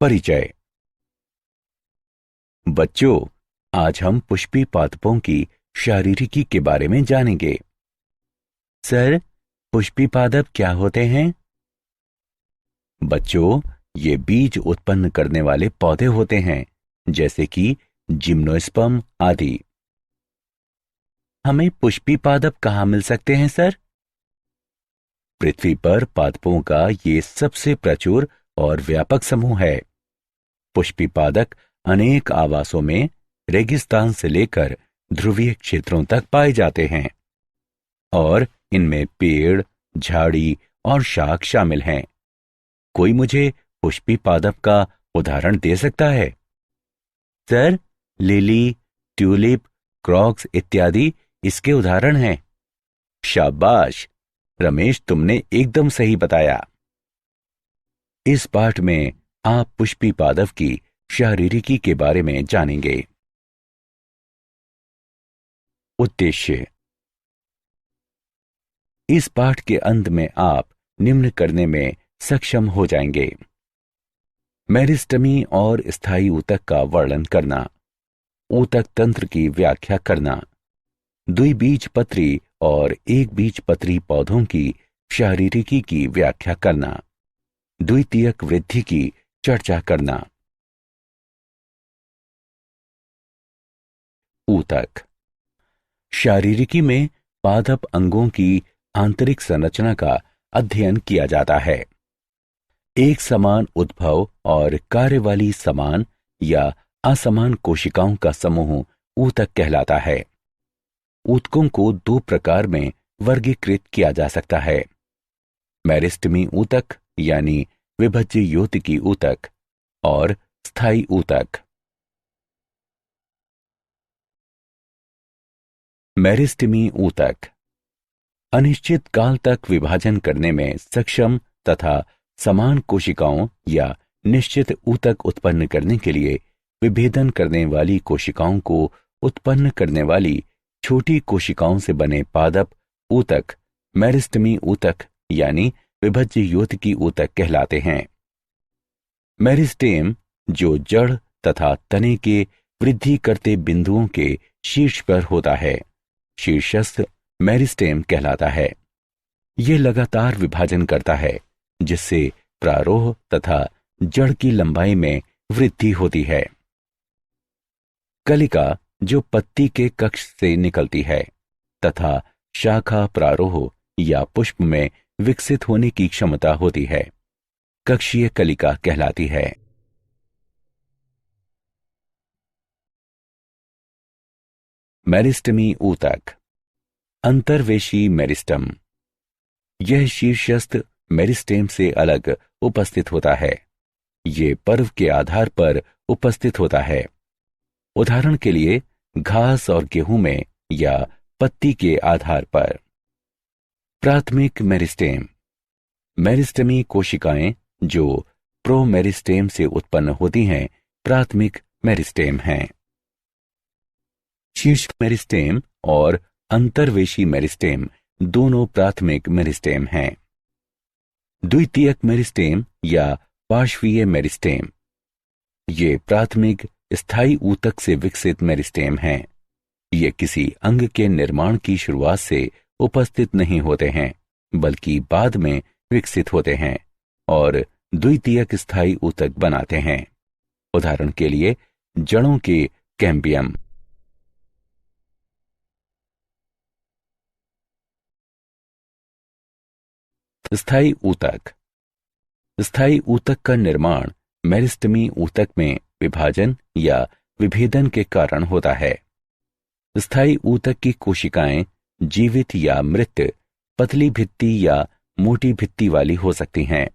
परिचय। बच्चों, आज हम पुष्पी पादपों की शारीरिकी के बारे में जानेंगे। सर, पुष्पी पादप क्या होते हैं? बच्चों, ये बीज उत्पन्न करने वाले पौधे होते हैं, जैसे कि जिम्नोस्पर्म आदि। हमें पुष्पी पादप कहाँ मिल सकते हैं सर? पृथ्वी पर पादपों का ये सबसे प्रचुर और व्यापक समूह है। पुष्पी पादप अनेक आवासों में रेगिस्तान से लेकर ध्रुवीय क्षेत्रों तक पाए जाते हैं और इनमें पेड़, झाड़ी और शाख शामिल हैं। कोई मुझे पुष्पी पादप का उदाहरण दे सकता है? सर, लिली, ट्यूलिप, क्रॉक्स इत्यादि इसके उदाहरण हैं। शाबाश रमेश, तुमने एकदम सही बताया। इस पाठ में आप पुष्पी पादप की शारीरिकी के बारे में जानेंगे। उद्देश्य। इस पाठ के अंत में आप निम्न करने में सक्षम हो जाएंगे: मेरिस्टमी और स्थायी ऊतक का वर्णन करना, ऊतक तंत्र की व्याख्या करना, द्विबीजपत्री और एक बीजपत्री पौधों की शारीरिकी की व्याख्या करना, द्वितीयक वृद्धि की चर्चा करना। ऊतक। शारीरिकी में पादप अंगों की आंतरिक संरचना का अध्ययन किया जाता है। एक समान उद्भव और कार्य वाली समान या असमान कोशिकाओं का समूह ऊतक कहलाता है। ऊतकों को दो प्रकार में वर्गीकृत किया जा सकता है: मेरिस्टमी ऊतक यानी विभज्य योतिकी ऊतक और स्थायी ऊतक। मेरिस्टमी ऊतक अनिश्चित काल तक विभाजन करने में सक्षम तथा समान कोशिकाओं या निश्चित ऊतक उत्पन्न करने के लिए विभेदन करने वाली कोशिकाओं को उत्पन्न करने वाली छोटी कोशिकाओं से बने पादप ऊतक मेरिस्टमी ऊतक यानी विभज्य योतिकी ऊतक कहलाते हैं। मेरिस्टेम, जो जड़ तथा तने के वृद्धि करते बिंदुओं के शीर्ष पर होता है, शीर्षस्थ मेरिस्टेम कहलाता है। यह लगातार विभाजन करता है, जिससे प्रारोह तथा जड़ की लंबाई में वृद्धि होती है। कलिका, जो पत्ती के कक्ष से निकलती है तथा शाखा प्रारोह या पुष्प में विकसित होने की क्षमता होती है, कक्षीय कलिका कहलाती है। मेरिस्टमी ऊतक। अंतर्वेशी मेरिस्टम। यह शीर्षस्थ मेरिस्टेम से अलग उपस्थित होता है। ये पर्व के आधार पर उपस्थित होता है। उदाहरण के लिए घास और गेहूं में या पत्ती के आधार पर। प्राथमिक मेरिस्टेम। मेरिस्टमी कोशिकाएं जो प्रोमेरिस्टेम से उत्पन्न होती हैं, प्राथमिक मेरिस्टेम हैं। शीर्ष मेरिस्टेम और अंतर्वेशी मेरिस्टेम दोनों प्राथमिक मेरिस्टेम हैं। द्वितीयक मेरिस्टेम या पार्श्वीय मेरिस्टेम। ये प्राथमिक स्थायी ऊतक से विकसित मेरिस्टेम हैं। ये किसी अंग के निर्माण की शुरुआत से उपस्थित नहीं होते हैं, बल्कि बाद में विकसित होते हैं और द्वितीयक स्थायी ऊतक बनाते हैं। उदाहरण के लिए जड़ों के कैम्बियम। स्थायी ऊतक। स्थायी ऊतक का निर्माण मेरिस्टमी ऊतक में विभाजन या विभेदन के कारण होता है। स्थायी ऊतक की कोशिकाएं जीवित या मृत, पतली भित्ति या मोटी भित्ति वाली हो सकती हैं।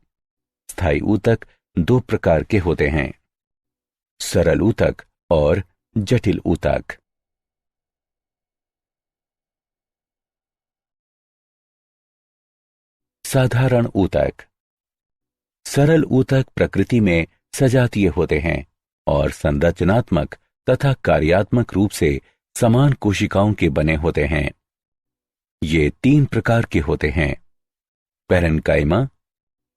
स्थायी ऊतक दो प्रकार के होते हैं: सरल ऊतक और जटिल ऊतक। साधारण ऊतक। सरल ऊतक प्रकृति में सजातीय होते हैं और संरचनात्मक तथा कार्यात्मक रूप से समान कोशिकाओं के बने होते हैं। ये तीन प्रकार के होते हैं: पैरेन्काइमा,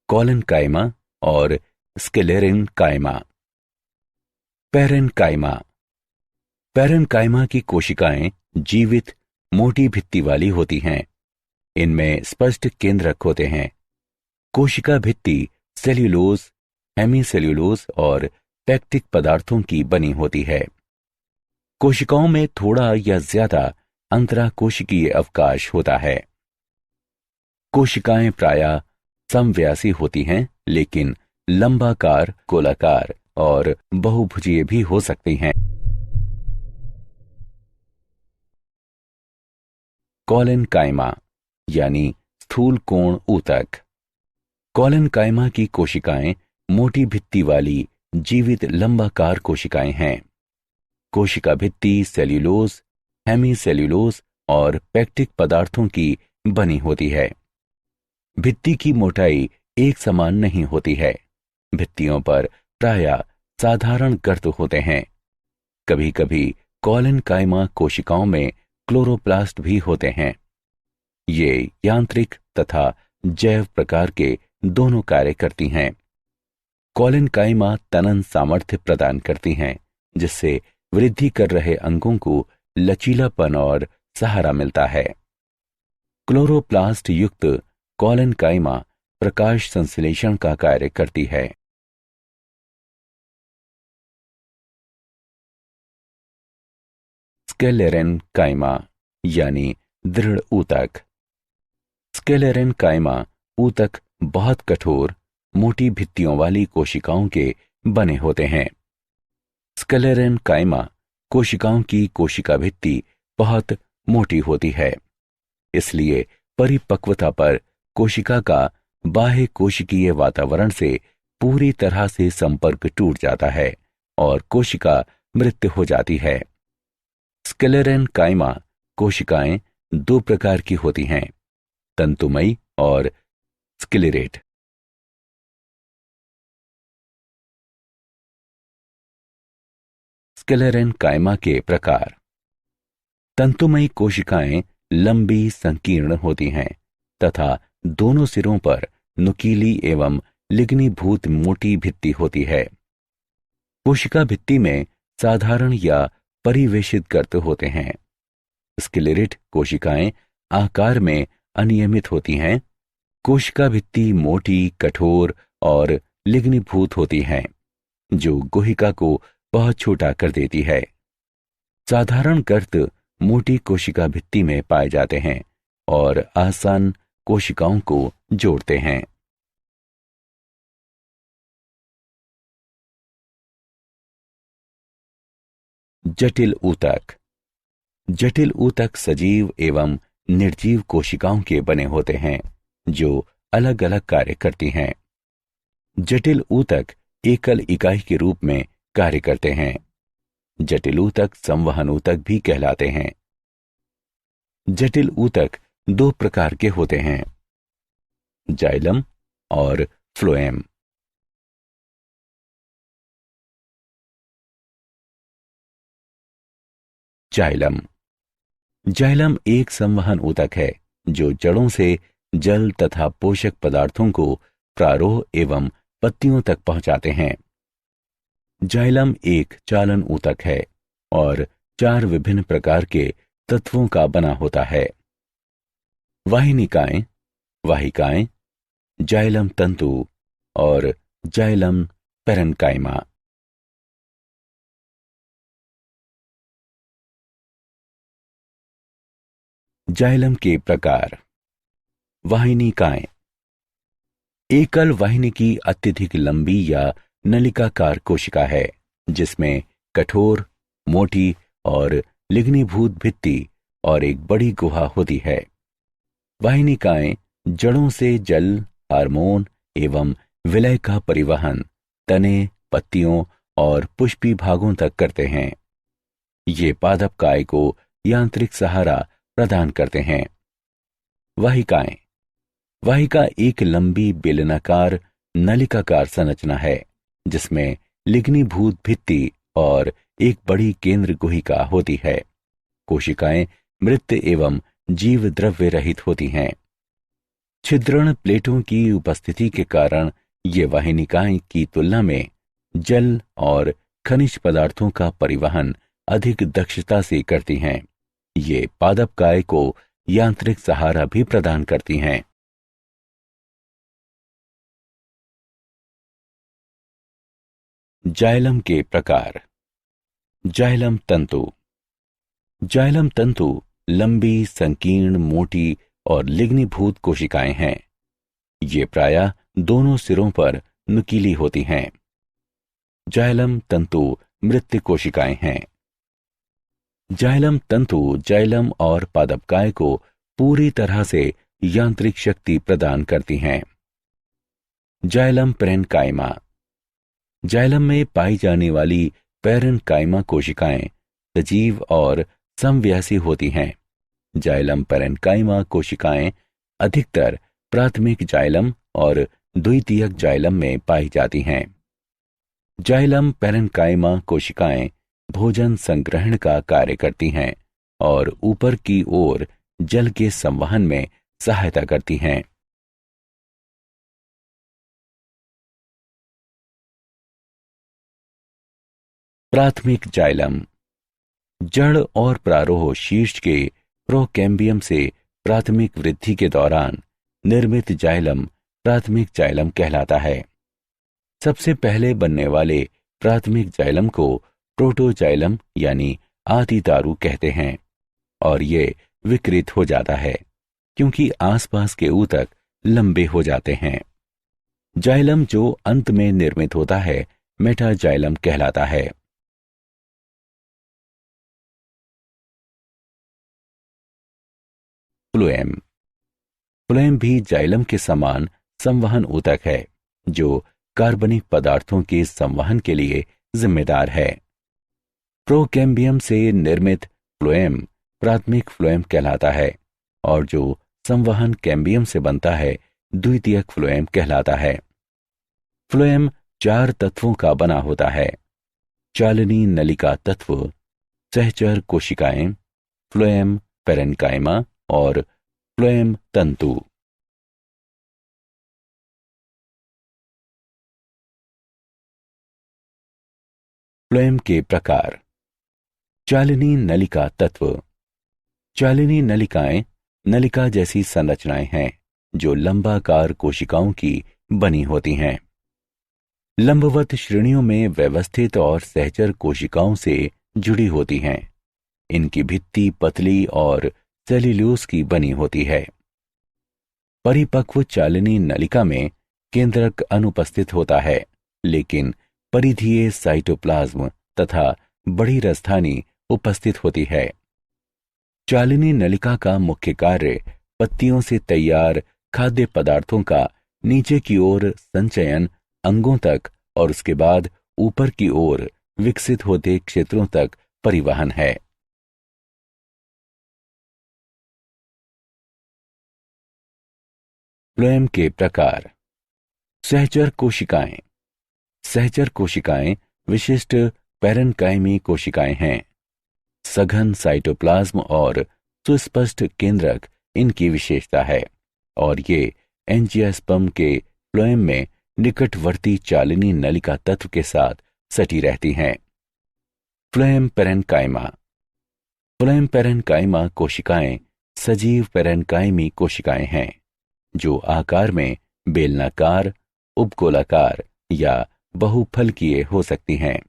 कॉलनकाइमा और स्क्लेरेन्काइमा। पेरेन्काइमा। पेरेन्काइमा की कोशिकाएं जीवित मोटी भित्ति वाली होती हैं। इनमें स्पष्ट केंद्रक होते हैं। कोशिका भित्ति सेल्यूलोज, हेमीसेल्यूलोज और पेक्टिक पदार्थों की बनी होती है। कोशिकाओं में थोड़ा या ज्यादा अंतराकोशिकीय अवकाश होता है। कोशिकाएं प्रायः समव्यासी होती हैं, लेकिन लंबाकार, गोलाकार और बहुभुजीय भी हो सकती हैं। कोलेनकाइमा यानी स्थूल कोण ऊतक। कोलेनकाइमा की कोशिकाएं मोटी भित्ति वाली जीवित लंबाकार कोशिकाएं हैं। कोशिका भित्ति सेल्यूलोज, हेमीसेल्यूलोज और पेक्टिक पदार्थों की बनी होती है। भित्ति की मोटाई एक समान नहीं होती है। भित्तियों पर प्रायः साधारण गर्त होते हैं। कभी कभी कोलेनकाइमा कोशिकाओं में क्लोरोप्लास्ट भी होते हैं। ये यांत्रिक तथा जैव प्रकार के दोनों कार्य करती हैं। कोलेनकाइमा तनन सामर्थ्य प्रदान करती हैं, जिससे वृद्धि कर रहे अंगों को लचीलापन और सहारा मिलता है। क्लोरोप्लास्ट युक्त कोलेनकाइमा प्रकाश संश्लेषण का कार्य करती है। स्क्लेरेन्काइमा यानी दृढ़ ऊतक। स्क्लेरेन्काइमा ऊतक बहुत कठोर, मोटी भित्तियों वाली कोशिकाओं के बने होते हैं। स्क्लेरेन्काइमा कोशिकाओं की कोशिका भित्ति बहुत मोटी होती है। इसलिए परिपक्वता पर कोशिका का बाह्य कोशिकीय वातावरण से पूरी तरह से संपर्क टूट जाता है और कोशिका मृत हो जाती है। स्क्लेरेन्काइमा कोशिकाएं दो प्रकार की होती हैं, तंतुमयी और स्क्लेरेट। स्क्लेरेन्काइमा के प्रकार। तंतुमयी कोशिकाएं लंबी, संकीर्ण होती हैं तथा दोनों सिरों पर नुकीली एवं लिग्नीभूत मोटी भित्ति होती है। कोशिका भित्ति में साधारण या परिवेशित गर्त होते हैं। स्क्लेरेट कोशिकाएं आकार में अनियमित होती हैं। कोशिका भित्ति मोटी, कठोर और लिग्नीभूत होती हैं, जो गुहिका को बहुत छोटा कर देती है। साधारण गर्त मोटी कोशिका भित्ति में पाए जाते हैं और आसान कोशिकाओं को जोड़ते हैं। जटिल ऊतक। जटिल ऊतक सजीव एवं निर्जीव कोशिकाओं के बने होते हैं, जो अलग अलग कार्य करती हैं। जटिल ऊतक एकल इकाई के रूप में कार्य करते हैं। जटिल ऊतक संवहन ऊतक भी कहलाते हैं। जटिल ऊतक दो प्रकार के होते हैं, जाइलम और फ्लोएम। जाइलम। जाइलम एक संवहन ऊतक है जो जड़ों से जल तथा पोषक पदार्थों को प्रारोह एवं पत्तियों तक पहुंचाते हैं। जाइलम एक चालन ऊतक है और 4 विभिन्न प्रकार के तत्वों का बना होता है। वाहिनिकाएं, वाहिकाएं, जाइलम तंतु और जाइलम पेरेन्काइमा। जाइलम के प्रकार। वाहिनिकाएं। एकल वाहिनी की अत्यधिक लंबी या नलिकाकार कोशिका है, जिसमें कठोर, मोटी और लिग्नीभूत भित्ति और एक बड़ी गुहा होती है। वाहिनिकाएं जड़ों से जल, हार्मोन एवं विलय का परिवहन तने, पत्तियों और पुष्पी भागों तक करते हैं। ये पादप काय को यांत्रिक सहारा प्रदान करते हैं। वाहिकाएं। वाहिका एक लंबी बेलनाकार नलिकाकार संरचना है, जिसमें लिग्नीभूत भित्ति और एक बड़ी केंद्र गुहिका होती है। कोशिकाएं मृत एवं जीव द्रव्य रहित होती हैं। छिद्रण प्लेटों की उपस्थिति के कारण ये वाहिनिकाएं की तुलना में जल और खनिज पदार्थों का परिवहन अधिक दक्षता से करती हैं। ये पादपकाय को यांत्रिक सहारा भी प्रदान करती हैं। जाइलम के प्रकार। जाइलम तंतु। जाइलम तंतु लंबी, संकीर्ण, मोटी और लिग्नीभूत कोशिकाएं हैं। ये प्रायः दोनों सिरों पर नुकीली होती हैं। जाइलम तंतु मृत कोशिकाएं हैं। जाइलम तंतु जाइलम और पादपकाय को पूरी तरह से यांत्रिक शक्ति प्रदान करती हैं। Xylem parenchyma. जाइलम में पाई जाने वाली पैरेन्काइमा कोशिकाएं सजीव और समव्यासी होती हैं। जाइलम पैरेन्काइमा कोशिकाएं अधिकतर प्राथमिक जाइलम और द्वितीयक जाइलम में पाई जाती हैं। जाइलम पैरेन्काइमा कोशिकाएं भोजन संग्रहण का कार्य करती हैं और ऊपर की ओर जल के संवहन में सहायता करती हैं। प्राथमिक जाइलम। जड़ और प्रारोह शीर्ष के प्रोकैम्बियम से प्राथमिक वृद्धि के दौरान निर्मित जाइलम प्राथमिक जाइलम कहलाता है। सबसे पहले बनने वाले प्राथमिक जाइलम को प्रोटोजाइलम यानी आदि दारू कहते हैं और ये विकृत हो जाता है क्योंकि आसपास के ऊतक लंबे हो जाते हैं। जाइलम जो अंत में निर्मित होता है मेटाजाइलम कहलाता है। फ्लोएम। फ्लोएम भी जाइलम के समान संवहन ऊतक है जो कार्बनिक पदार्थों के संवहन के लिए जिम्मेदार है। प्रोकैम्बियम से निर्मित फ्लोएम प्राथमिक फ्लोएम कहलाता है और जो संवहन कैम्बियम से बनता है द्वितीयक फ्लोएम कहलाता है। फ्लोएम 4 तत्वों का बना होता है: चालनी नलिका तत्व, सहचर कोशिकाएं, फ्लोएम पैरेन्काइमा और फ्लोएम तंतु। फ्लोएम के प्रकार। चालनी नलिका तत्व। चालनी नलिकाएं नलिका जैसी संरचनाएं हैं जो लंबाकार कोशिकाओं की बनी होती हैं। लंबवत श्रेणियों में व्यवस्थित और सहचर कोशिकाओं से जुड़ी होती हैं। इनकी भित्ति पतली और सेल्यूलोज की बनी होती है। परिपक्व चालनी नलिका में केंद्रक अनुपस्थित होता है, लेकिन परिधीय साइटोप्लाज्म तथा बड़ी रजधानी उपस्थित होती है। चालनी नलिका का मुख्य कार्य पत्तियों से तैयार खाद्य पदार्थों का नीचे की ओर संचयन अंगों तक और उसके बाद ऊपर की ओर विकसित होते क्षेत्रों तक परिवहन है। फ्लोएम के प्रकार। सहचर कोशिकाएं। सहचर कोशिकाएं विशिष्ट पैरेन्काइमी कोशिकाएं हैं। सघन साइटोप्लाज्म और सुस्पष्ट केंद्रक इनकी विशेषता है और ये एंजियोस्पर्म के फ्लोएम में निकटवर्ती चालनी नलिका तत्व के साथ सटी रहती हैं। Phloem parenchyma. फ्लोएम पैरेन्काइमा कोशिकाएं सजीव पैरेन्काइमी कोशिकाएं हैं जो आकार में बेलनाकार, उपगोलाकार या बहुफलकीय हो सकती हैं।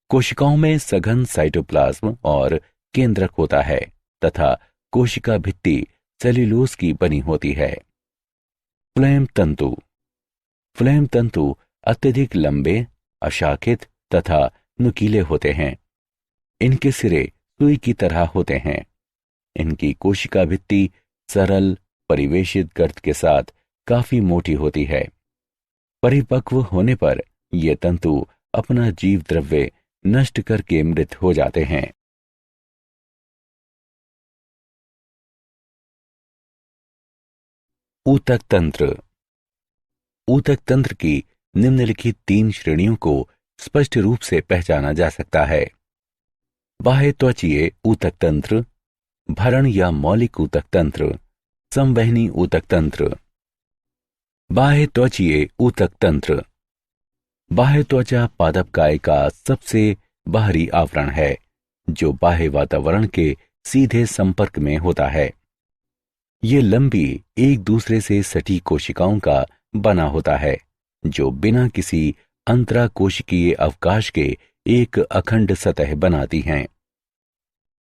कोशिकाओं में सघन साइटोप्लाज्म और केंद्रक होता है तथा कोशिका भित्ति सेल्यूलोज की बनी होती है। फ्लोएम तंतु। फ्लोएम तंतु अत्यधिक लंबे, अशाखित तथा नुकीले होते हैं। इनके सिरे सुई की तरह होते हैं। इनकी कोशिका भित्ति सरल परिवेशित गर्त के साथ काफी मोटी होती है। परिपक्व होने पर ये तंतु अपना जीव द्रव्य नष्ट करके मृत हो जाते हैं। ऊतक तंत्र। ऊतक तंत्र की निम्नलिखित 3 श्रेणियों को स्पष्ट रूप से पहचाना जा सकता है: बाह्य त्वचीय ऊतक तंत्र, भरण या मौलिक ऊतक तंत्र, संवहनी ऊतक तंत्र। बाह्य त्वचीय ऊतक तंत्र। बाह्य त्वचा पादपकाय का सबसे बाहरी आवरण है जो बाह्य वातावरण के सीधे संपर्क में होता है। ये लंबी एक दूसरे से सटी कोशिकाओं का बना होता है जो बिना किसी अंतराकोशिकीय अवकाश के एक अखंड सतह बनाती हैं।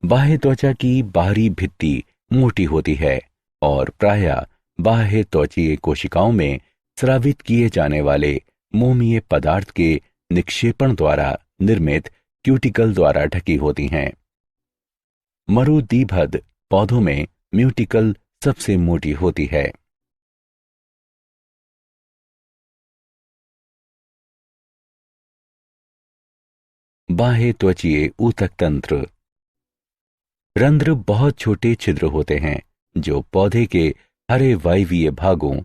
बाह्य त्वचा की बाहरी भित्ति मोटी होती है और प्रायः बाह्य त्वचीय कोशिकाओं में स्रावित किए जाने वाले मोमीय पदार्थ के निक्षेपण द्वारा निर्मित क्यूटिकल द्वारा ढकी होती हैं। मरुदीभद पौधों में म्यूटिकल सबसे मोटी होती है। बाह्य त्वचीय ऊतक तंत्र। रंध्र बहुत छोटे छिद्र होते हैं जो पौधे के हरे वायवीय भागों,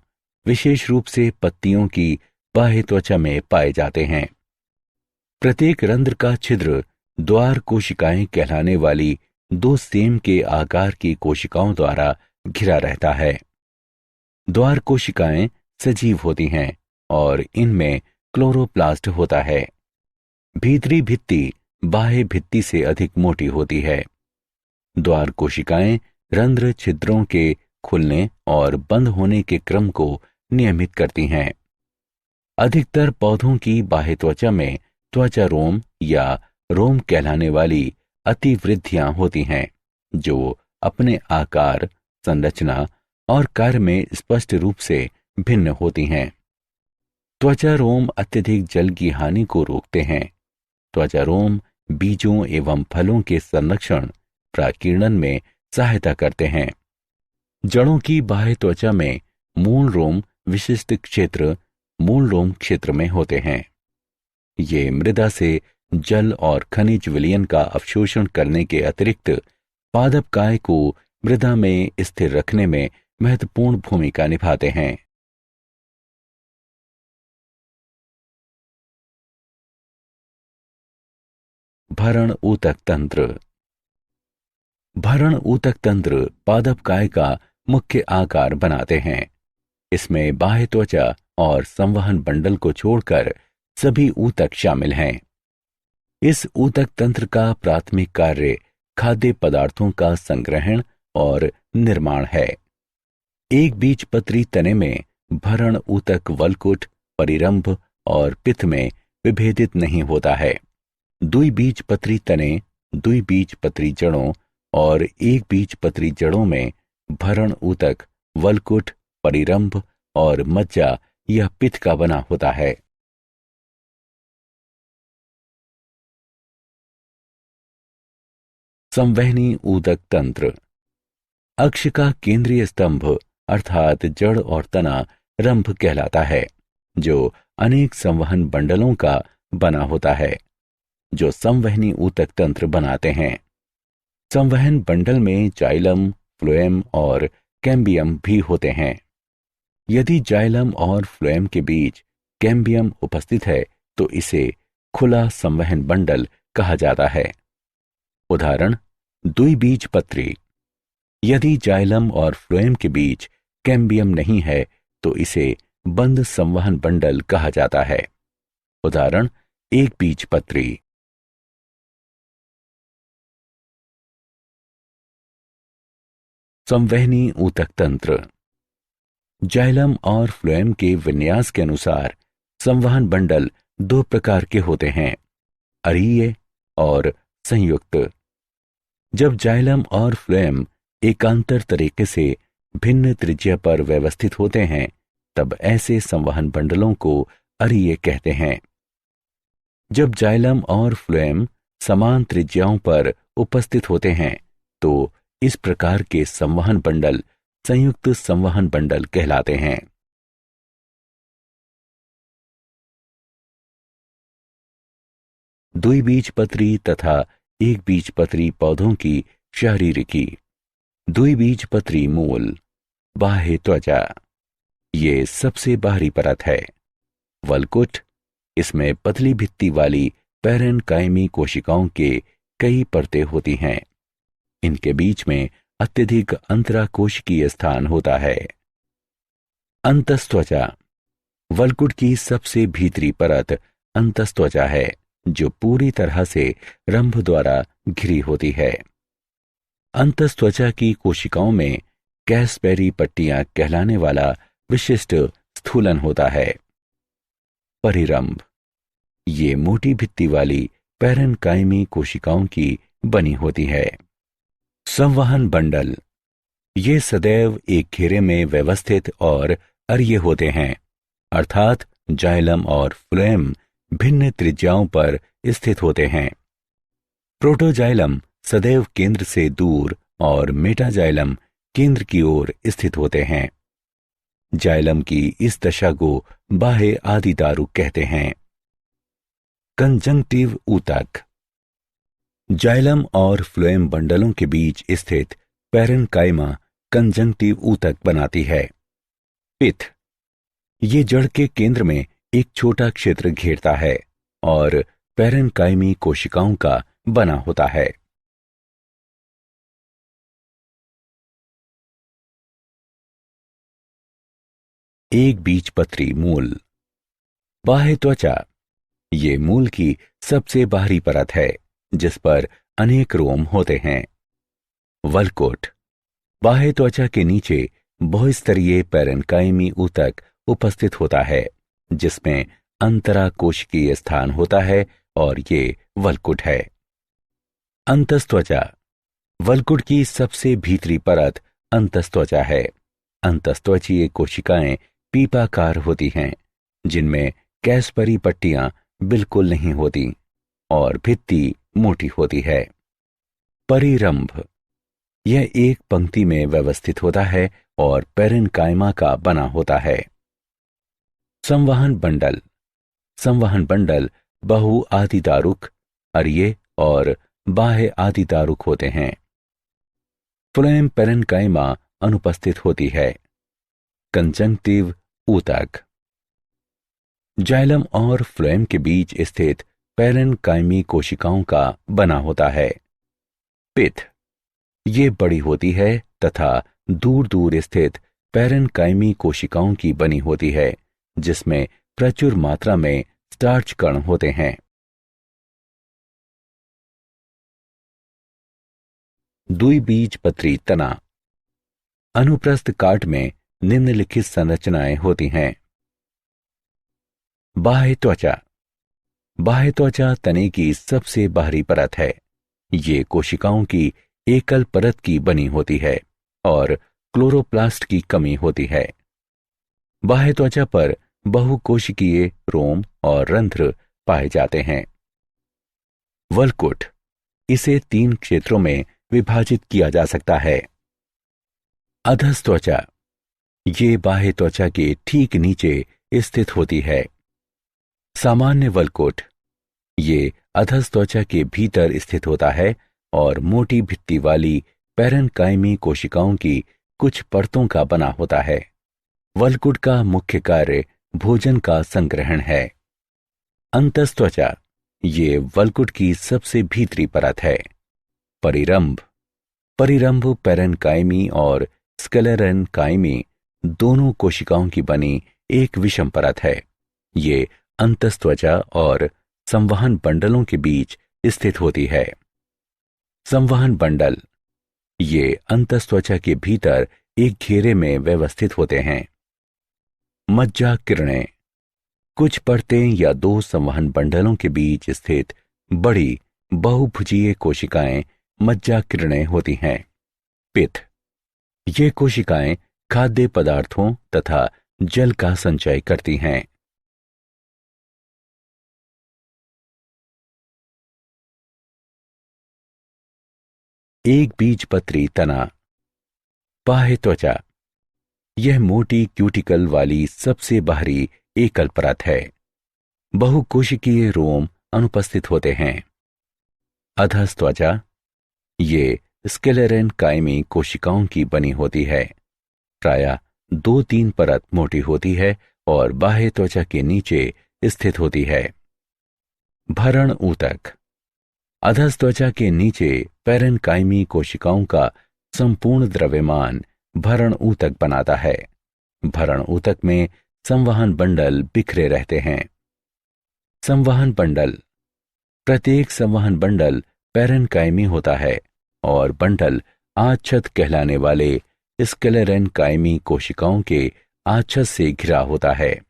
विशेष रूप से पत्तियों की बाह्य त्वचा में पाए जाते हैं। प्रत्येक रंध्र का छिद्र द्वार कोशिकाएं कहलाने वाली दो सेम के आकार की कोशिकाओं द्वारा घिरा रहता है। द्वार कोशिकाएं सजीव होती हैं और इनमें क्लोरोप्लास्ट होता है। भीतरी भित्ति बाह्य भित्ति से अधिक मोटी होती है। द्वार कोशिकाएं रंध्र छिद्रों के खुलने और बंद होने के क्रम को नियमित करती हैं। अधिकतर पौधों की बाह्य त्वचा में त्वचा रोम या रोम कहलाने वाली अतिवृद्धियां होती हैं जो अपने आकार, संरचना और कार्य में स्पष्ट रूप से भिन्न होती हैं। त्वचा रोम अत्यधिक जल की हानि को रोकते हैं। त्वचा रोम बीजों एवं फलों के संरक्षण, प्राकीर्णन में सहायता करते हैं। जड़ों की बाह्य त्वचा में मूल रोम विशिष्ट क्षेत्र मूल रोम क्षेत्र में होते हैं। ये मृदा से जल और खनिज विलयन का अवशोषण करने के अतिरिक्त पादपकाय को मृदा में स्थिर रखने में महत्वपूर्ण भूमिका निभाते हैं। भरण ऊतक तंत्र। भरण ऊतक तंत्र पादपकाय का मुख्य आकार बनाते हैं। इसमें बाह्य त्वचा और संवहन बंडल को छोड़कर सभी ऊतक शामिल हैं। इस ऊतक तंत्र का प्राथमिक कार्य खाद्य पदार्थों का संग्रहण और निर्माण है। एक बीजपत्री तने में भरण ऊतक वलकुट, परिरंभ और पित्त में विभेदित नहीं होता है। द्विबीजपत्री तने, द्विबीजपत्री जड़ों और एक बीजपत्री जड़ों में भरण ऊतक वलकुट, परिरंभ और मज्जा या पित्त का बना होता है। संवहनी ऊतक तंत्र। अक्ष का केंद्रीय स्तंभ अर्थात जड़ और तना रंभ कहलाता है जो अनेक संवहन बंडलों का बना होता है जो संवहनी ऊतक तंत्र बनाते हैं। संवहन बंडल में जाइलम, फ्लोएम और कैम्बियम भी होते हैं। यदि जाइलम और फ्लोएम के बीच कैम्बियम उपस्थित है तो इसे खुला संवहन बंडल कहा जाता है। उदाहरण द्विबीजपत्री। यदि जाइलम और फ्लोएम के बीच कैम्बियम नहीं है तो इसे बंद संवहन बंडल कहा जाता है। उदाहरण एक बीजपत्री। संवहनी ऊतक तंत्र। जाइलम और फ्लोएम के विन्यास के अनुसार संवहन बंडल दो प्रकार के होते हैं, अरीय और संयुक्त। जब जाइलम और फ्लोएम एकांतर तरीके से भिन्न त्रिज्या पर व्यवस्थित होते हैं तब ऐसे संवहन बंडलों को अरीय कहते हैं। जब जाइलम और फ्लोएम समान त्रिज्याओं पर उपस्थित होते हैं तो इस प्रकार के संवहन बंडल संयुक्त संवहन बंडल कहलाते हैं। द्विबीजपत्री तथा एक बीजपत्री पौधों की शारीरिकी। द्विबीजपत्री मूल, बाह्य त्वचा, ये सबसे बाहरी परत है। वलकुट, इसमें पतली भित्ति वाली पैरेनकाइमी कोशिकाओं के कई परतें होती हैं। इनके बीच में अत्यधिक अंतराकोशिकीय स्थान होता है। अंतस्त्वचा, वल्कुट की सबसे भीतरी परत अंतस्त्वचा है, जो पूरी तरह से रंध्र द्वारा घिरी होती है। अंतस्त्वचा की कोशिकाओं में कैसपेरी पट्टियां कहलाने वाला विशिष्ट स्थूलन होता है। परिरंभ, ये मोटी भित्ति वाली पैरेन्काइमी कोशिकाओं की बनी होती है। संवहन बंडल, ये सदैव एक घेरे में व्यवस्थित और अरिये होते हैं, अर्थात जाइलम और फ्लोएम भिन्न त्रिज्याओं पर स्थित होते हैं। प्रोटोजाइलम सदैव केंद्र से दूर और मेटाजाइलम केंद्र की ओर स्थित होते हैं। जाइलम की इस दशा को बाह्य आदिदारुक कहते हैं। कंजंक्टिव ऊतक, जाइलम और फ्लोएम बंडलों के बीच स्थित पैरेन्काइमा कंजंक्टिव ऊतक बनाती है। पिथ, ये जड़ के केंद्र में एक छोटा क्षेत्र घेरता है और पैरेन्काइमी कोशिकाओं का बना होता है। एक बीजपत्री मूल, बाह्य त्वचा, ये मूल की सबसे बाहरी परत है जिस पर अनेक रोम होते हैं। वल्कुट, बाह्य त्वचा के नीचे बहुस्तरीय पैरेन्काइमी ऊतक उपस्थित होता है जिसमें अंतराकोशिकीय स्थान होता है और ये वल्कुट है। अंतस्त्वचा, वल्कुट की सबसे भीतरी परत अंतस्त्वचा है। अंतस्त्वचीय कोशिकाएं पीपाकार होती हैं जिनमें कैसपरी पट्टियां बिल्कुल नहीं होती और भित्ति मोटी होती है। परिरंभ, यह एक पंक्ति में व्यवस्थित होता है और पैरेन्काइमा का बना होता है। संवहन बंडल, संवहन बंडल बहु आदिदारुक, अरिये और बाह्य आदिदारुक होते हैं। फ्लोएम पैरेन्काइमा अनुपस्थित होती है। कंजंक्टिव ऊतक, जाइलम और फ्लोएम के बीच स्थित पैरेन्काइमी कोशिकाओं का बना होता है। पिथ, ये बड़ी होती है तथा दूर दूर स्थित पैरेन्काइमी कोशिकाओं की बनी होती है जिसमें प्रचुर मात्रा में स्टार्च कण होते हैं। द्विबीजपत्री तना, अनुप्रस्थ काट में निम्नलिखित संरचनाएं होती हैं। बाह्य त्वचा, बाह्य त्वचा तने की सबसे बाहरी परत है। ये कोशिकाओं की एकल परत की बनी होती है और क्लोरोप्लास्ट की कमी होती है। बाह्य त्वचा पर बहुकोशिकीय रोम और रंध्र पाए जाते हैं। वल्कुट, इसे 3 क्षेत्रों में विभाजित किया जा सकता है। अधस्त्वचा, ये बाह्य त्वचा के ठीक नीचे स्थित होती है। सामान्य वल्कुट, ये अधस्त्वचा के भीतर स्थित होता है और मोटी भित्ति वाली पैरेन्काइमी कोशिकाओं की कुछ परतों का बना होता है। वल्कुट का मुख्य कार्य भोजन का संग्रहण है। अंतस्त्वचा, ये वल्कुट की सबसे भीतरी परत है। परिरंभ, परिरंभ पैरेन्काइमी और स्क्लेरेन्काइमी दोनों कोशिकाओं की बनी एक विषम परत है। ये अंतस्त्वचा और संवहन बंडलों के बीच स्थित होती है। संवहन बंडल, ये अंतस्त्वचा के भीतर एक घेरे में व्यवस्थित होते हैं। मज्जा किरणें, कुछ परतें या 2 संवहन बंडलों के बीच स्थित बड़ी बहुभुजीय कोशिकाएं मज्जा किरणें होती हैं। पित्त, ये कोशिकाएं खाद्य पदार्थों तथा जल का संचय करती हैं। एक बीजपत्री तना, बाह्य त्वचा, यह मोटी क्यूटिकल वाली सबसे बाहरी एकल परत है। बहुकोशिकीय रोम अनुपस्थित होते हैं। अधस्त्वचा, ये स्क्लेरेन्काइमी कोशिकाओं की बनी होती है। प्रायः 2-3 परत मोटी होती है और बाह्य त्वचा के नीचे स्थित होती है। भरण ऊतक, अधस्त्वचा के नीचे पैरेन्काइमी कोशिकाओं का संपूर्ण द्रव्यमान भरण ऊतक बनाता है। भरण ऊतक में संवहन बंडल बिखरे रहते हैं। संवहन बंडल। प्रत्येक संवहन बंडल पैरेन्काइमी होता है और बंडल आच्छद कहलाने वाले स्क्लेरेन्काइमी कोशिकाओं के आच्छद से घिरा होता है।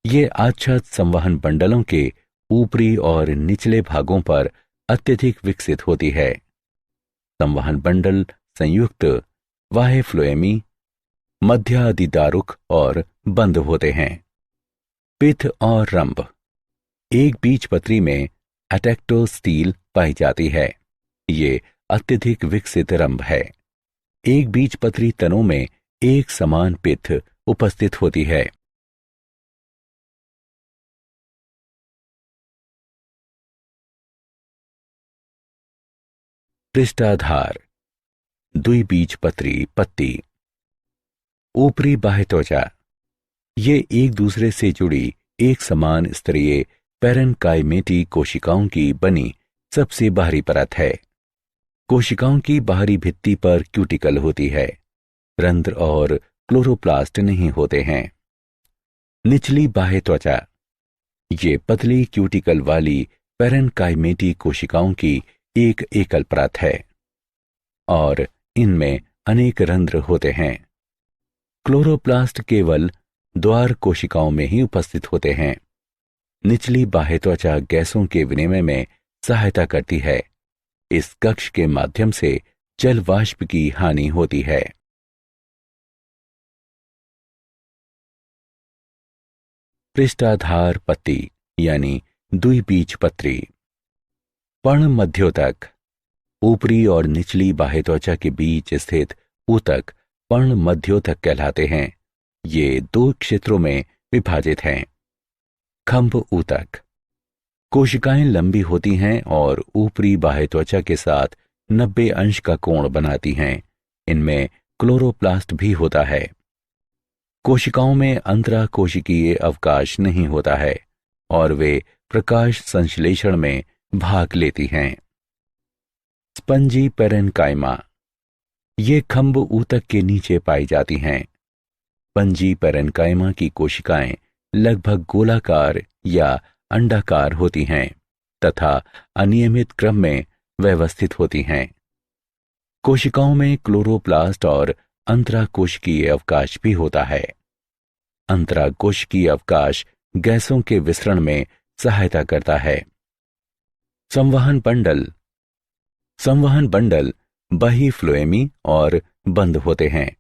ये आच्छद संवहन बंडलों के ऊपरी और निचले भागों पर अत्यधिक विकसित होती है। संवहन बंडल संयुक्त बाह्य फ्लोएमी, मध्यादिदारुक और बंद होते हैं। पिथ और रंभ। एक बीजपत्री में एटेक्टोस्टील पाई जाती है। ये अत्यधिक विकसित रंभ है। एक बीजपत्री तनों में एक समान पिथ उपस्थित होती है। पृष्ठाधार। द्विबीजपत्री पत्ती। ऊपरी बाह्य त्वचा। ये एक दूसरे से जुड़ी एक समान स्तरीय पैरेन्काइमेटी कोशिकाओं की बनी सबसे बाहरी परत है। कोशिकाओं की बाहरी भित्ति पर क्यूटिकल होती है। रंध्र और क्लोरोप्लास्ट नहीं होते हैं। निचली बाह्य त्वचा। ये पतली क्यूटिकल वाली पैरेन्काइमेटी कोशिकाओं की एक एकल परत है और इनमें अनेक रंध्र होते हैं। क्लोरोप्लास्ट केवल द्वार कोशिकाओं में ही उपस्थित होते हैं। निचली बाह्य त्वचा गैसों के विनिमय में सहायता करती है। इस कक्ष के माध्यम से जल वाष्प की हानि होती है। पृष्ठाधार पत्ती यानी द्विबीजपत्री। पर्ण मध्योतक। ऊपरी और निचली बाह्य त्वचा के बीच स्थित ऊतक पर्ण मध्योतक कहलाते हैं। ये दो क्षेत्रों में विभाजित हैं। खंभ ऊतक। कोशिकाएं लंबी होती हैं और ऊपरी बाह्य त्वचा के साथ 90 अंश का कोण बनाती हैं। इनमें क्लोरोप्लास्ट भी होता है। कोशिकाओं में अंतराकोशिकीय अवकाश नहीं होता है और वे प्रकाश संश्लेषण में भाग लेती हैं। Spongy parenchyma. ये खंभ ऊतक के नीचे पाई जाती हैं। स्पंजी पैरेन्काइमा की कोशिकाएं लगभग गोलाकार या अंडाकार होती हैं तथा अनियमित क्रम में व्यवस्थित होती हैं। कोशिकाओं में क्लोरोप्लास्ट और अंतराकोशिकीय अवकाश भी होता है। अंतराकोशिकीय अवकाश गैसों के विसरण में सहायता करता है। संवहन बंडल। संवहन बंडल बाह्य फ्लोएमी और बंद होते हैं।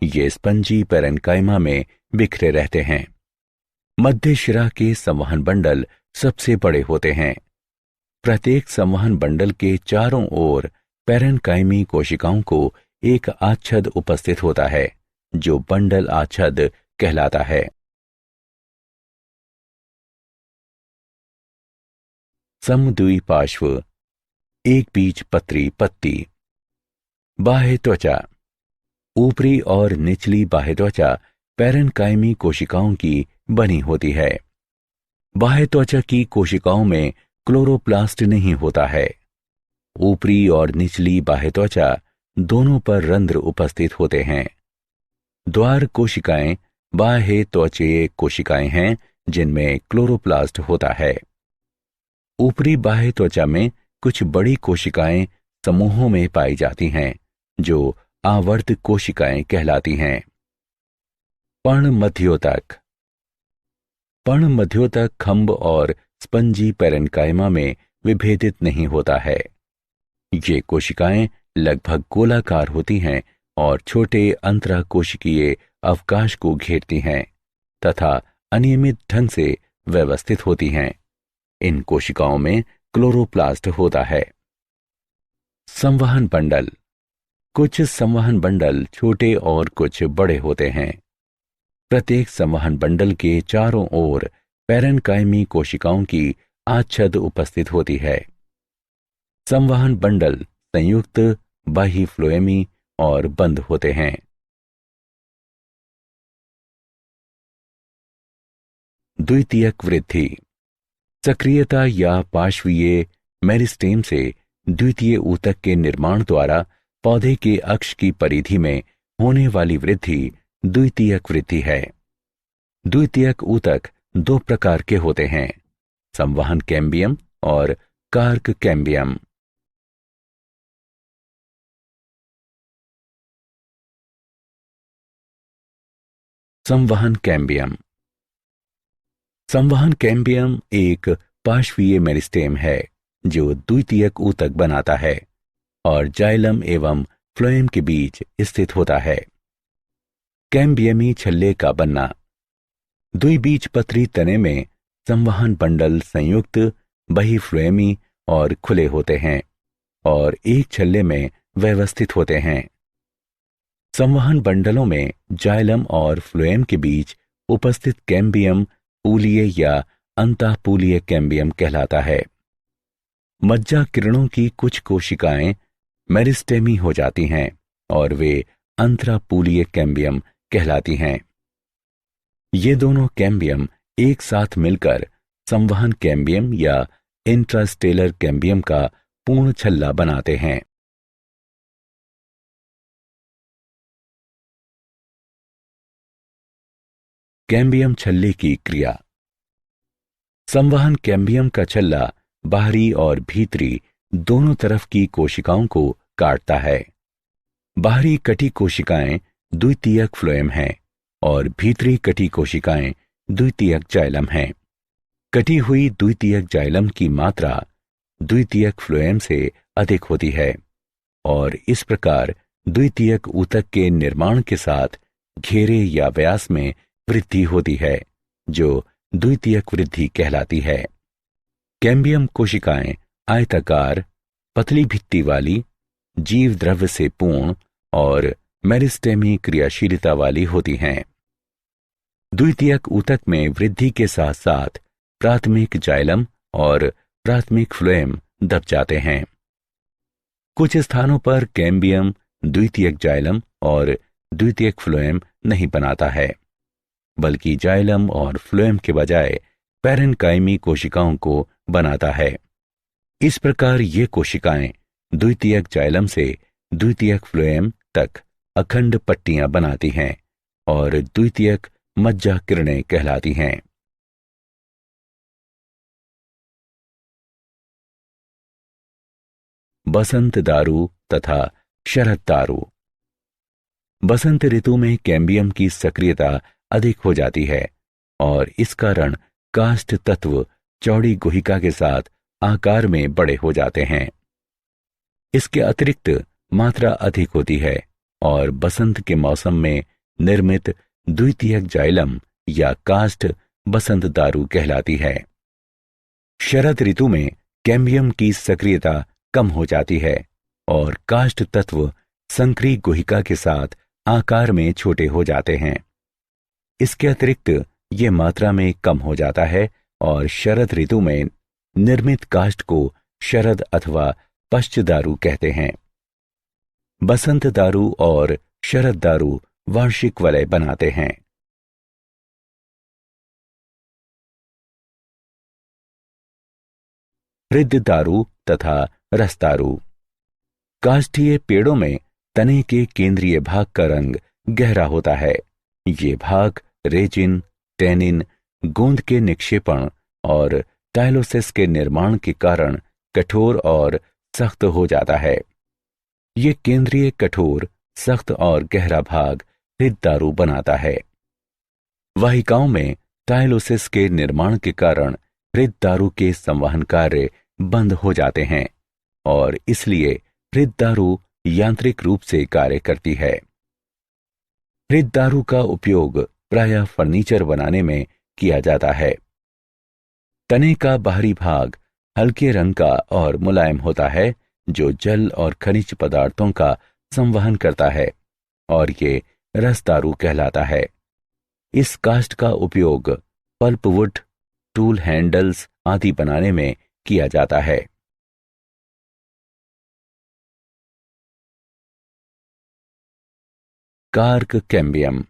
ये स्पंजी पैरेन्काइमा में बिखरे रहते हैं। मध्य शिरा के संवहन बंडल सबसे बड़े होते हैं। प्रत्येक संवहन बंडल के चारों ओर पैरेन्काइमी कोशिकाओं को एक आच्छद उपस्थित होता है जो बंडल आच्छद कहलाता है। समद्विपार्श्व एक बीजपत्री पत्ती। बाह्य त्वचा। ऊपरी और निचली बाह्य त्वचा पैरेन्काइमी कोशिकाओं की बनी होती है। बाह्य त्वचा की कोशिकाओं में क्लोरोप्लास्ट नहीं होता है। ऊपरी और निचली बाह्य त्वचा दोनों पर रंध्र उपस्थित होते हैं। द्वार कोशिकाएं बाह्य त्वचीय कोशिकाएं हैं जिनमें क्लोरोप्लास्ट होता है। ऊपरी बाह्य त्वचा में कुछ बड़ी कोशिकाएं समूहों में पाई जाती हैं जो आवर्त कोशिकाएं कहलाती हैं। पर्ण मध्योतक। पर्ण मध्योतक खंभ और स्पंजी पैरेन्काइमा में विभेदित नहीं होता है। ये कोशिकाएं लगभग गोलाकार होती हैं और छोटे अंतराकोशिकीय अवकाश को घेरती हैं तथा अनियमित ढंग से व्यवस्थित होती हैं। इन कोशिकाओं में क्लोरोप्लास्ट होता है। संवहन बंडल। कुछ संवहन बंडल छोटे और कुछ बड़े होते हैं। प्रत्येक संवहन बंडल के चारों ओर पैरेन्काइमी कोशिकाओं की आच्छद उपस्थित होती है। संवहन बंडल संयुक्त बाह्य फ्लोएमी और बंद होते हैं। द्वितीयक वृद्धि। सक्रियता या पार्श्वीय मेरिस्टेम से द्वितीय ऊतक के निर्माण द्वारा पौधे के अक्ष की परिधि में होने वाली वृद्धि द्वितीयक वृद्धि है। द्वितीयक ऊतक दो प्रकार के होते हैं, संवहन कैम्बियम और कार्क कैम्बियम। संवहन कैम्बियम। संवहन कैम्बियम एक पार्श्वीय मेरिस्टेम है जो द्वितीयक ऊतक बनाता है और जाइलम एवं फ्लोएम के बीच स्थित होता है। कैम्बियमी छल्ले का बनना। द्विबीजपत्री तने में संवहन बंडल संयुक्त बहिफ्लोएमी और खुले होते हैं और एक छल्ले में व्यवस्थित होते हैं। संवहन बंडलों में जाइलम और फ्लोएम के बीच उपस्थित कैम्बियम पूलीय या अंतःपूलीय कैम्बियम कहलाता है। मज्जा किरणों की कुछ कोशिकाएं मेरिस्टेमी हो जाती हैं और वे अंतरापूलीय कैम्बियम कहलाती हैं। ये दोनों कैम्बियम एक साथ मिलकर संवहन कैम्बियम या इंट्रास्टेलर कैम्बियम का पूर्ण छल्ला बनाते हैं। कैम्बियम छल्ले की क्रिया। संवहन कैम्बियम का छल्ला बाहरी और भीतरी दोनों तरफ की कोशिकाओं को काटता है। बाहरी कटी कोशिकाएं द्वितीयक फ्लोएम हैं और भीतरी कटी कोशिकाएं द्वितीयक जाइलम हैं। कटी हुई द्वितीयक जाइलम की मात्रा द्वितीयक फ्लोएम से अधिक होती है और इस प्रकार द्वितीयक ऊतक के निर्माण के साथ घेरे या व्यास में वृद्धि होती है जो द्वितीयक वृद्धि कहलाती है। कैम्बियम कोशिकाएं आयताकार, पतली भित्ति वाली, जीव द्रव्य से पूर्ण और मेरिस्टेमी क्रियाशीलता वाली होती हैं। द्वितीयक ऊतक में वृद्धि के साथ साथ प्राथमिक जाइलम और प्राथमिक फ्लोएम दब जाते हैं। कुछ स्थानों पर कैम्बियम द्वितीयक जाइलम और द्वितीयक फ्लोएम नहीं बनाता है, बल्कि जाइलम और फ्लोएम के बजाय पैरेन्काइमी कोशिकाओं को बनाता है। इस प्रकार ये कोशिकाएं द्वितीयक जाइलम से द्वितीयक फ्लोएम तक अखंड पट्टियां बनाती हैं और द्वितीयक मज्जा किरणें कहलाती हैं। बसंत दारू तथा शरद दारू। बसंत ऋतु में कैम्बियम की सक्रियता अधिक हो जाती है और इस कारण काष्ठ तत्व चौड़ी गुहिका के साथ आकार में बड़े हो जाते हैं। इसके अतिरिक्त मात्रा अधिक होती है और बसंत के मौसम में निर्मित द्वितीयक जाइलम या काष्ठ बसंत दारू कहलाती है। शरद ऋतु में कैम्बियम की सक्रियता कम हो जाती है और काष्ठ तत्व संकरी गुहिका के साथ आकार में छोटे हो जाते हैं। इसके अतिरिक्त ये मात्रा में कम हो जाता है और शरद ऋतु में निर्मित काष्ठ को शरद अथवा पश्च दारू कहते हैं। बसंत दारू और शरद दारू वार्षिक वलय बनाते हैं। हृद्य दारू तथा रस दारू। काष्ठीय पेड़ों में तने के केंद्रीय भाग का रंग गहरा होता है। ये भाग रेजिन, टैनिन, गोंद के निक्षेपण और टाइलोसिस के निर्माण के कारण कठोर और सख्त हो जाता है। ये केंद्रीय कठोर, सख्त और गहरा भाग हृद्य दारू बनाता है। वाहिकाओं में टाइलोसिस के निर्माण के कारण हृद्य दारू के संवहन कार्य बंद हो जाते हैं और इसलिए हृद्य दारू यांत्रिक रूप से कार्य करती है। हृद्य दारू का उपयोग प्रायः फर्नीचर बनाने में किया जाता है। तने का बाहरी भाग हल्के रंग का और मुलायम होता है जो जल और खनिज पदार्थों का संवहन करता है और ये रस दारू कहलाता है। इस काष्ठ का उपयोग पल्पवुड, टूल हैंडल्स आदि बनाने में किया जाता है। Cork cambium.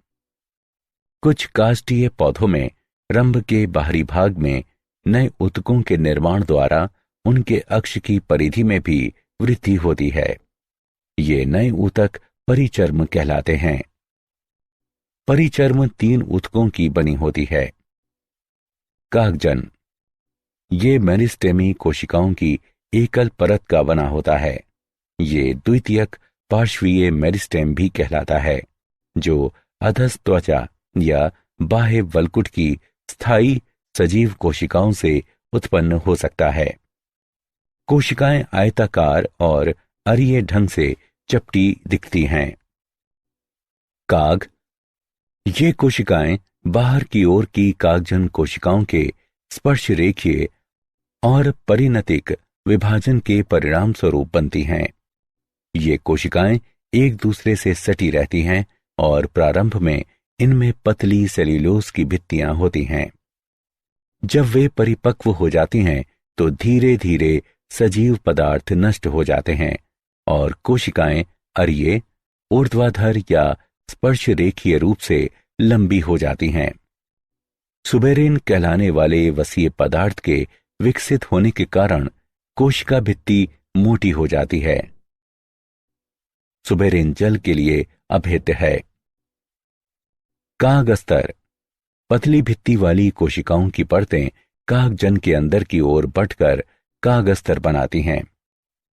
कुछ काष्ठीय पौधों में रंभ के बाहरी भाग में नए ऊतकों के निर्माण द्वारा उनके अक्ष की परिधि में भी वृद्धि होती है। ये नए ऊतक परिचर्म कहलाते हैं। परिचर्म 3 ऊतकों की बनी होती है। कागजन, ये मेरिस्टेमी कोशिकाओं की एकल परत का बना होता है। ये द्वितीयक पार्श्वीय मेरिस्टेम भी कहलाता है, जो अधस त्वचा या बाह्य वल्कुट की स्थायी सजीव कोशिकाओं से उत्पन्न हो सकता है। कोशिकाएं आयताकार और अरीय ढंग से चपटी दिखती हैं। काग, ये कोशिकाएं बाहर की ओर की कागजन कोशिकाओं के स्पर्श रेखीय और परिणतिक विभाजन के परिणाम स्वरूप बनती हैं। ये कोशिकाएं एक दूसरे से सटी रहती हैं और प्रारंभ में इनमें पतली सेल्यूलोज की भित्तियां होती हैं। जब वे परिपक्व हो जाती हैं तो धीरे धीरे सजीव पदार्थ नष्ट हो जाते हैं और कोशिकाएं अरीय, ऊर्ध्वाधर या स्पर्श रेखीय रूप से लंबी हो जाती हैं। सुबेरिन कहलाने वाले वसीय पदार्थ के विकसित होने के कारण कोशिका भित्ति मोटी हो जाती है। सुबेरिन जल के लिए अभेद्य है। काग अस्तर, पतली भित्ति वाली कोशिकाओं की परतें कागजन के अंदर की ओर बढ़कर काग अस्तर बनाती हैं।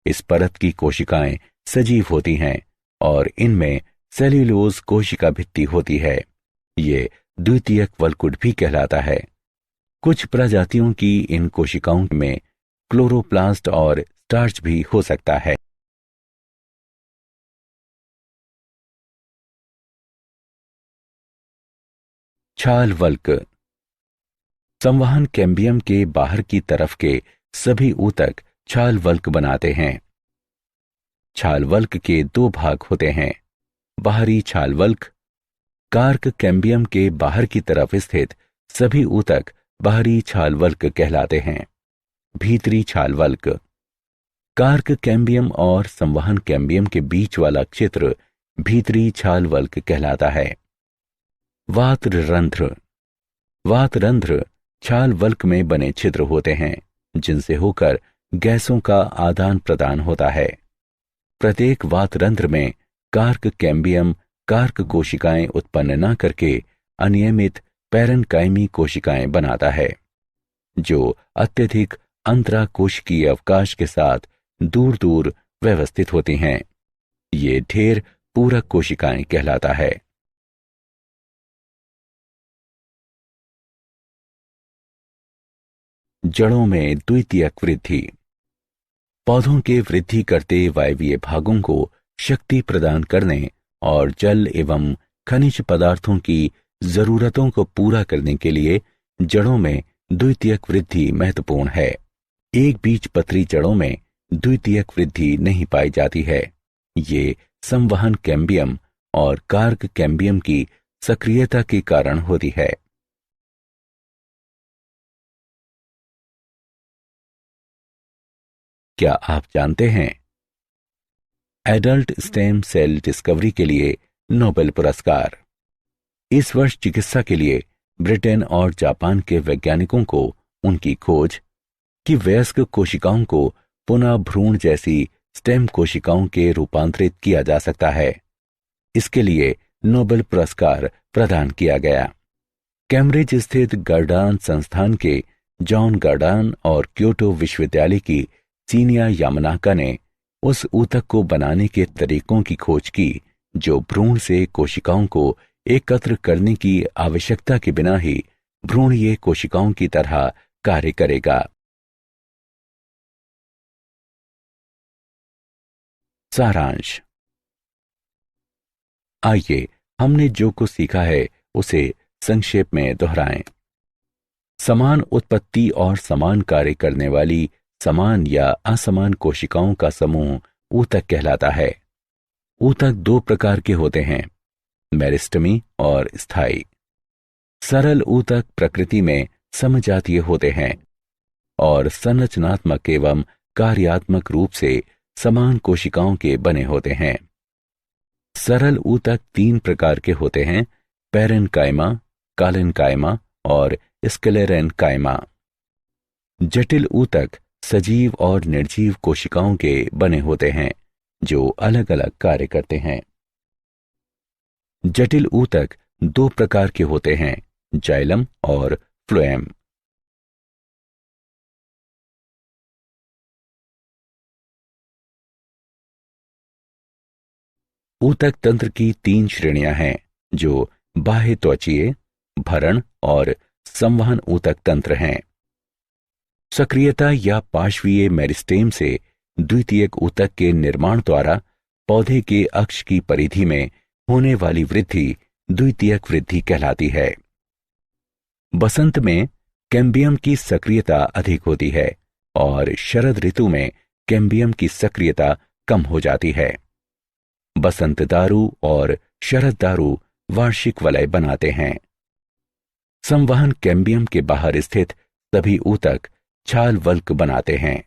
इस परत की कोशिकाएं सजीव होती हैं और इनमें सेल्यूलोज कोशिका भित्ति होती है। ये द्वितीयक वल्कुट भी कहलाता है। कुछ प्रजातियों की इन कोशिकाओं में क्लोरोप्लास्ट और स्टार्च भी हो सकता है। छाल वल्क, संवहन कैम्बियम के बाहर की तरफ के सभी ऊतक छाल वल्क बनाते हैं। छाल वल्क के 2 भाग होते हैं। बाहरी छाल वल्क, कार्क कैम्बियम के बाहर की तरफ स्थित सभी ऊतक बाहरी छाल वल्क कहलाते हैं। भीतरी छाल वल्क, कार्क कैम्बियम और संवहन कैम्बियम के बीच वाला क्षेत्र भीतरी छाल वल्क कहलाता है। वातरंध्र, वातरंध्र छाल वल्क में बने छिद्र होते हैं जिनसे होकर गैसों का आदान प्रदान होता है। प्रत्येक वातरंध्र में कार्क कैम्बियम कार्क कोशिकाएं उत्पन्न न करके अनियमित पैरेन्काइमी कोशिकाएं बनाता है, जो अत्यधिक अंतराकोशिकीय अवकाश के साथ दूर दूर व्यवस्थित होती हैं। ये ढेर पूरक कोशिकाएं कहलाता है। जड़ों में द्वितीयक वृद्धि, पौधों के वृद्धि करते वायवीय भागों को शक्ति प्रदान करने और जल एवं खनिज पदार्थों की जरूरतों को पूरा करने के लिए जड़ों में द्वितीयक वृद्धि महत्वपूर्ण है। एक बीजपत्री जड़ों में द्वितीयक वृद्धि नहीं पाई जाती है। ये संवहन कैम्बियम और कार्क कैम्बियम की सक्रियता के कारण होती है। क्या आप जानते हैं, एडल्ट स्टेम सेल डिस्कवरी के लिए नोबेल पुरस्कार। इस वर्ष चिकित्सा के लिए ब्रिटेन और जापान के वैज्ञानिकों को उनकी खोज कि वयस्क कोशिकाओं को पुनः भ्रूण जैसी स्टेम कोशिकाओं के रूपांतरित किया जा सकता है, इसके लिए नोबेल पुरस्कार प्रदान किया गया। कैम्ब्रिज स्थित गर्डान संस्थान के जॉन गर्डान और क्योटो विश्वविद्यालय की सीनिया यामानाका ने उस ऊतक को बनाने के तरीकों की खोज की जो भ्रूण से कोशिकाओं को एकत्र करने की आवश्यकता के बिना ही भ्रूणीय कोशिकाओं की तरह कार्य करेगा। सारांश, आइए हमने जो कुछ सीखा है उसे संक्षेप में दोहराएं। समान उत्पत्ति और समान कार्य करने वाली समान या असमान कोशिकाओं का समूह ऊतक कहलाता है। ऊतक 2 प्रकार के होते हैं, मेरिस्टेमी और स्थायी। सरल ऊतक प्रकृति में समजातीय होते हैं और संरचनात्मक एवं कार्यात्मक रूप से समान कोशिकाओं के बने होते हैं। सरल ऊतक 3 प्रकार के होते हैं, पैरेन्काइमा, कालेन्काइमा और स्क्लेरेन्काइमा। जटिल ऊतक सजीव और निर्जीव कोशिकाओं के बने होते हैं जो अलग अलग कार्य करते हैं। जटिल ऊतक दो प्रकार के होते हैं, जाइलम और फ्लोएम। ऊतक तंत्र की तीन श्रेणियां हैं, जो बाह्य त्वचीय, भरण और संवहन ऊतक तंत्र हैं। सक्रियता या पार्श्वीय मेरिस्टेम से द्वितीयक ऊतक के निर्माण द्वारा पौधे के अक्ष की परिधि में होने वाली वृद्धि द्वितीयक वृद्धि कहलाती है। बसंत में कैम्बियम की सक्रियता अधिक होती है और शरद ऋतु में कैम्बियम की सक्रियता कम हो जाती है। बसंत दारू और शरद दारू वार्षिक वलय बनाते हैं। संवहन कैम्बियम के बाहर स्थित सभी ऊतक छाल वल्क बनाते हैं।